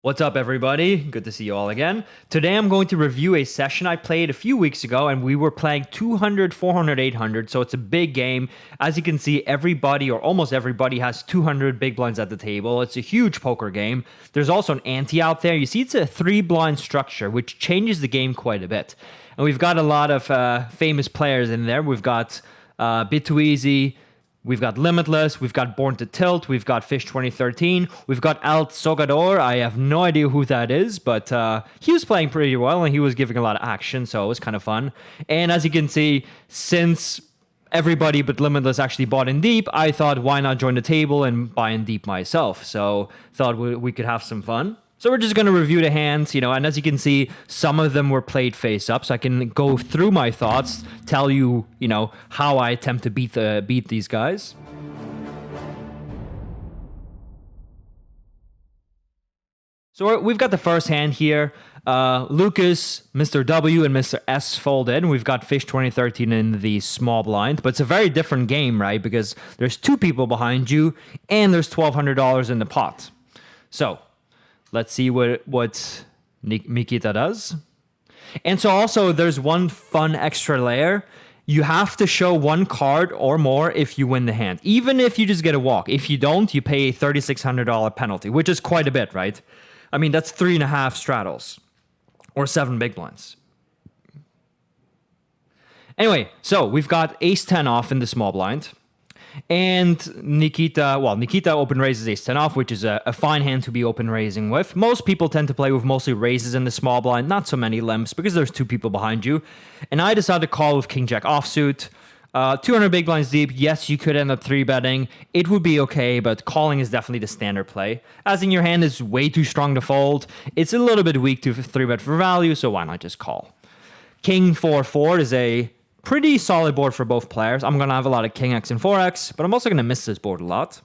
What's up, everybody? Good to see you all again. Today I'm going to review a session I played a few weeks ago, and we were playing 200, 400, 800, so it's a big game. As you can see, everybody or almost everybody has 200 big blinds at the table. It's a huge poker game. There's also an ante out there. You see, it's a 3-blind structure, which changes the game quite a bit. And we've got a lot of famous players in there. We've got Bit Too Easy, we've got Limitless, we've got Born to Tilt, we've got Fish 2013, we've got El Sogador. I have no idea who that is, but he was playing pretty well and he was giving a lot of action, so it was kind of fun. And as you can see, since everybody but Limitless actually bought in deep, I thought, why not join the table and buy in deep myself? So thought we could have some fun. So we're just going to review the hands, and as you can see, some of them were played face up, so I can go through my thoughts, tell you, how I attempt to beat these guys. So we've got the first hand here. Lucas, Mr. W, and Mr. S folded. We've got Fish 2013 in the small blind, but it's a very different game, right? Because there's two people behind you, and there's $1,200 in the pot. So let's see what Mikita does. And so also there's one fun extra layer. You have to show one card or more if you win the hand, even if you just get a walk. If you don't, you pay a $3,600 penalty, which is quite a bit, right? I mean, that's 3.5 straddles or 7 big blinds. Anyway, so we've got ace-10 off in the small blind. And Nikita open raises ace-10 off, which is a fine hand to be open raising with. Most people tend to play with mostly raises in the small blind, not so many limps, because there's two people behind you. And I decided to call with king-jack offsuit. 200 big blinds deep, yes, you could end up 3-betting. It would be okay, but calling is definitely the standard play. As in, your hand is way too strong to fold. It's a little bit weak to 3-bet for value, so why not just call? King 4-4 is a pretty solid board for both players. I'm going to have a lot of King X and 4X, but I'm also going to miss this board a lot.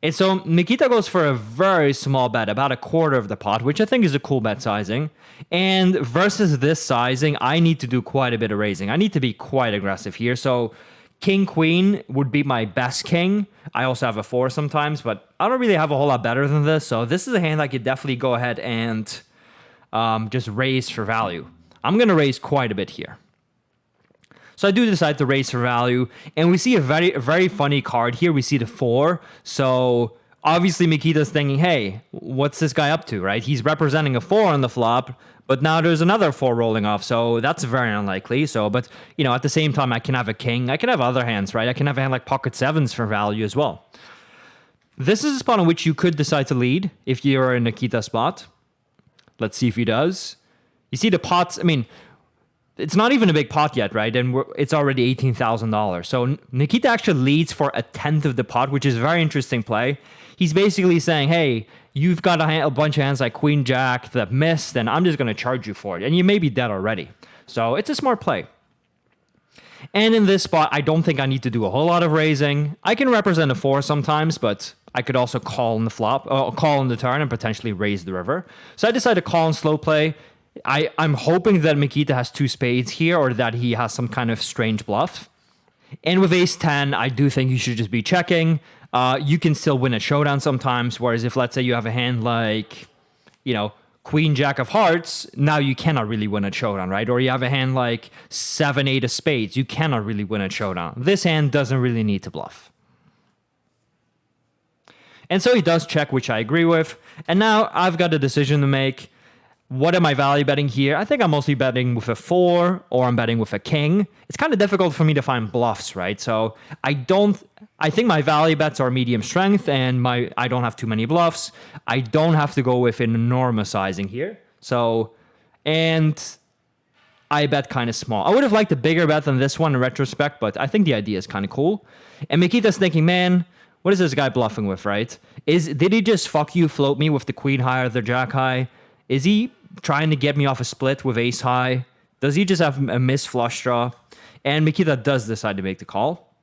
And so Nikita goes for a very small bet, about a quarter of the pot, which I think is a cool bet sizing. And versus this sizing, I need to do quite a bit of raising. I need to be quite aggressive here. So King Queen would be my best king. I also have a 4 sometimes, but I don't really have a whole lot better than this. So this is a hand I could definitely go ahead and just raise for value. I'm going to raise quite a bit here. So I do decide to raise for value, and we see a very funny card here. We see the 4. So obviously Mikita's thinking, hey, what's this guy up to, right? He's representing a 4 on the flop, but now there's another 4 rolling off, so that's very unlikely. So, but, at the same time, I can have a king. I can have other hands, right? I can have a hand like pocket 7s for value as well. This is a spot on which you could decide to lead if you're in Nikita's spot. Let's see if he does. You see the pots, it's not even a big pot yet, right? And it's already $18,000. So Nikita actually leads for a tenth of the pot, which is a very interesting play. He's basically saying, hey, you've got a bunch of hands like Queen Jack that missed, and I'm just going to charge you for it. And you may be dead already. So it's a smart play. And in this spot, I don't think I need to do a whole lot of raising. I can represent a 4 sometimes, but I could also call in the flop, call in the turn and potentially raise the river. So I decided to call in slow play. I'm hoping that Mikita has 2 spades here, or that he has some kind of strange bluff. And with ace-10, I do think you should just be checking. You can still win a showdown sometimes, whereas if, let's say, you have a hand like, Queen Jack of Hearts, now you cannot really win a showdown, right? Or you have a hand like 7-8 of spades, you cannot really win a showdown. This hand doesn't really need to bluff. And so he does check, which I agree with. And now I've got a decision to make. What am I value betting here? I think I'm mostly betting with a 4, or I'm betting with a king. It's kind of difficult for me to find bluffs, right? So I think my value bets are medium strength, and I don't have too many bluffs. I don't have to go with an enormous sizing here. So, and I bet kind of small. I would have liked a bigger bet than this one in retrospect, but I think the idea is kind of cool. And Mikita's thinking, man, what is this guy bluffing with, right? Did he just fuck you, float me with the queen high or the jack high? Is he trying to get me off a split with ace high? Does he just have a missed flush draw? And Mikita does decide to make the call.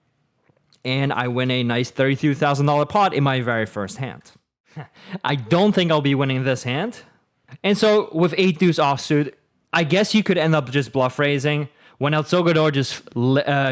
And I win a nice $32,000 pot in my very first hand. I don't think I'll be winning this hand. And so with 8 deuce offsuit, I guess you could end up just bluff raising. When El Sogador just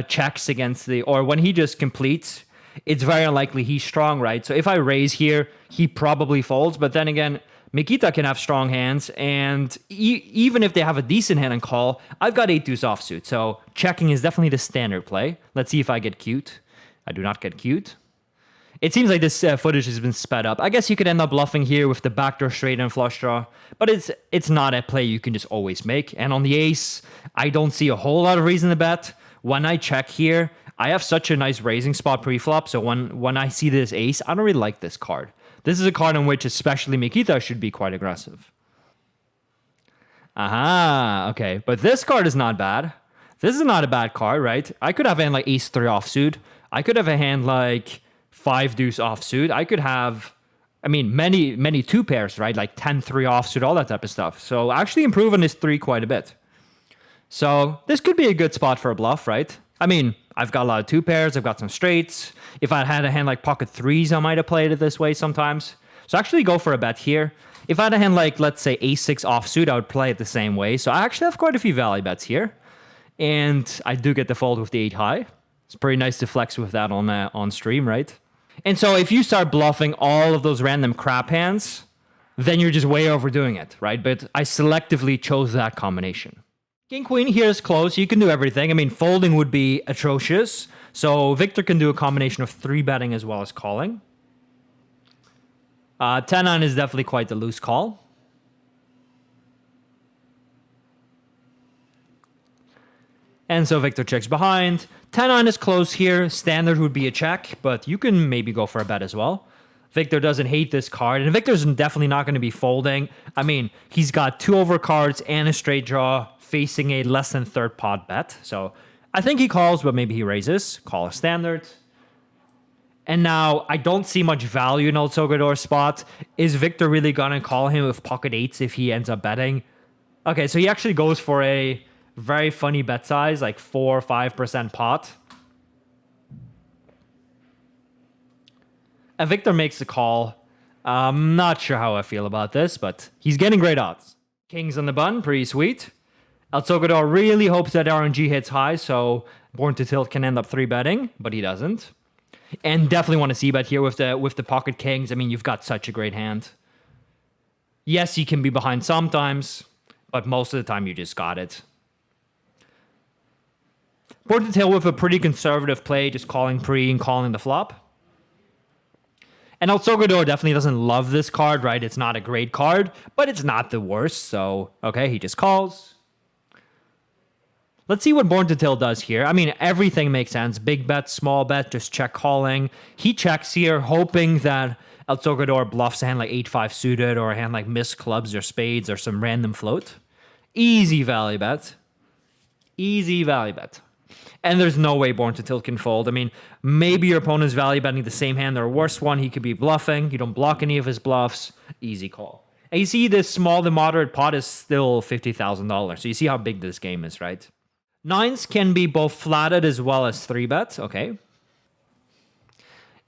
checks against or when he just completes, it's very unlikely he's strong, right? So if I raise here, he probably folds. But then again, Mikita can have strong hands, and even if they have a decent hand and call, I've got 8 deuce offsuit. So checking is definitely the standard play. Let's see if I get cute. I do not get cute. It seems like this footage has been sped up. I guess you could end up bluffing here with the backdoor straight and flush draw, but it's not a play you can just always make. And on the ace, I don't see a whole lot of reason to bet. When I check here, I have such a nice raising spot pre-flop, so when I see this ace, I don't really like this card. This is a card on which especially Mikita should be quite aggressive. Aha, okay. But this card is not bad. This is not a bad card, right? I could have a hand like ace 3 offsuit. I could have a hand like 5 deuce offsuit. I could have, I mean, many 2 pairs, right? Like 10-3 offsuit, all that type of stuff. So actually improve on this 3 quite a bit. So this could be a good spot for a bluff, right? I mean, I've got a lot of 2 pairs. I've got some straights. If I had a hand like pocket 3s, I might have played it this way sometimes. So actually go for a bet here. If I had a hand like, let's say, ace 6 offsuit, I would play it the same way. So I actually have quite a few value bets here. And I do get the fold with the 8 high. It's pretty nice to flex with that on stream, right? And so if you start bluffing all of those random crap hands, then you're just way overdoing it, right? But I selectively chose that combination. King Queen here is close. You can do everything. I mean, folding would be atrocious. So Victor can do a combination of 3 betting as well as calling. 10-9 is definitely quite the loose call. And so Victor checks behind. 10-9 is close here. Standard would be a check, but you can maybe go for a bet as well. Victor doesn't hate this card, and Victor's definitely not going to be folding. I mean, he's got 2 overcards and a straight draw facing a less than third pot bet. So I think he calls, but maybe he raises. Call a standard. And now I don't see much value in El Salvador's spot. Is Victor really going to call him with pocket 8s if he ends up betting? Okay, so he actually goes for a very funny bet size, like 4 or 5% pot. And Victor makes the call. I'm not sure how I feel about this, but he's getting great odds. Kings on the button, pretty sweet. El Salvador really hopes that RNG hits high, so Born to Tilt can end up 3-betting, but he doesn't. And definitely want to c-bet here with the pocket kings. I mean, you've got such a great hand. Yes, you can be behind sometimes, but most of the time you just got it. Born to Tilt with a pretty conservative play, just calling pre and calling the flop. And El Salvador definitely doesn't love this card, right? It's not a great card, but it's not the worst. So, okay, he just calls. Let's see what Born to Tilt does here. I mean, everything makes sense. Big bet, small bet, just check calling. He checks here, hoping that El Salvador bluffs a hand like 8-5 suited or a hand like missed clubs or spades or some random float. Easy value bet. Easy value bet. And there's no way Born to Tilt can fold. I mean, maybe your opponent's value betting the same hand or a worse one. He could be bluffing. You don't block any of his bluffs. Easy call. And you see this small to moderate pot is still $50,000. So you see how big this game is, right? 9s can be both flatted as well as 3-bet. Okay.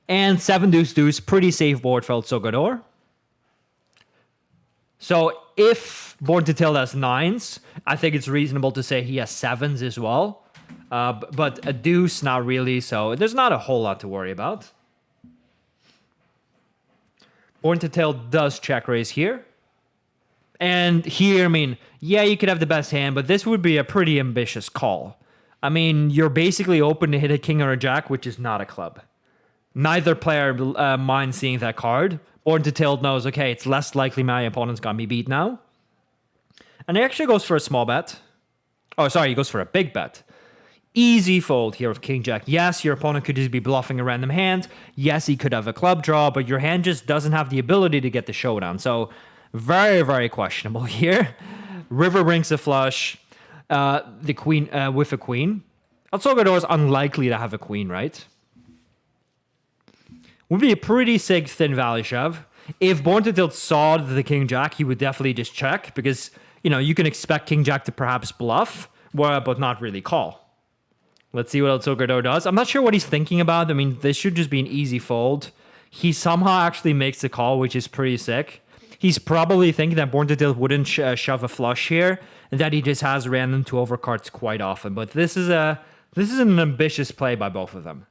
And 7 deuce deuce, pretty safe board for El Salvador. So if Born to Tilt has 9s, I think it's reasonable to say he has 7s as well. But a deuce, not really. So there's not a whole lot to worry about. Born to Tilt does check raise here. And here, I mean, yeah, you could have the best hand, but this would be a pretty ambitious call. I mean, you're basically open to hit a king or a jack, which is not a club. Neither player minds seeing that card. Born to Tilt knows, okay, it's less likely my opponent's gonna be beat now. And he actually goes for a small bet. Oh, sorry, he goes for a big bet. Easy fold here with king jack. Yes, your opponent could just be bluffing a random hand. Yes, he could have a club draw, but your hand just doesn't have the ability to get the showdown. So very, very questionable here. River brings a flush. The queen with a queen. El Salvador is unlikely to have a queen, right? Would be a pretty sick thin value shove. If Born to Tilt saw the king jack, he would definitely just check because, you know, you can expect king jack to perhaps bluff, but not really call. Let's see what El Salvador does. I'm not sure what he's thinking about. I mean, this should just be an easy fold. He somehow actually makes the call, which is pretty sick. He's probably thinking that Born to Tilt wouldn't shove a flush here, and that he just has random 2 overcards quite often. But this is an ambitious play by both of them.